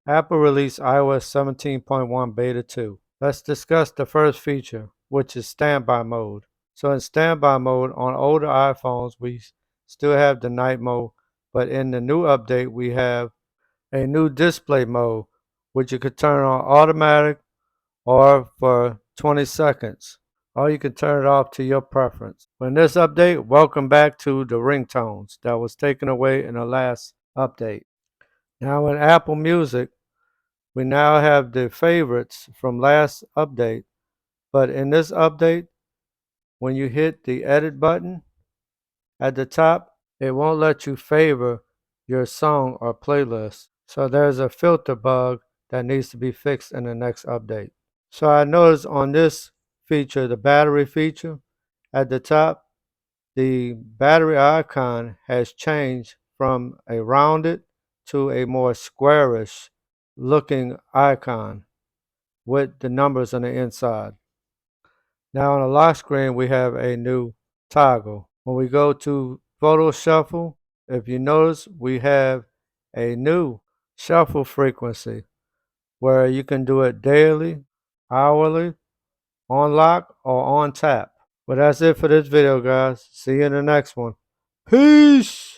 Apple released iOS 17.1 Beta 2. Let's discuss the first feature, which is standby mode. So in standby mode on older iPhones, we still have the night mode, but in the new update, we have a new display mode, which you could turn on automatic or for 20 seconds, or you can turn it off to your preference. In this update, welcome back to the ringtones that was taken away in the last update. Now in Apple Music, we now have the favorites from last update, but in this update, when you hit the edit button at the top, it won't let you favor your song or playlist. So there's a filter bug that needs to be fixed in the next update. So I noticed on this feature, the battery feature at the top, the battery icon has changed from a rounded to a more squarish looking icon with the numbers on the inside. Now on the lock screen, we have a new toggle. When we go to photo shuffle, if you notice, we have a new shuffle frequency where you can do it daily, hourly, on lock, or on tap. But that's it for this video, guys. See you in the next one. Peace!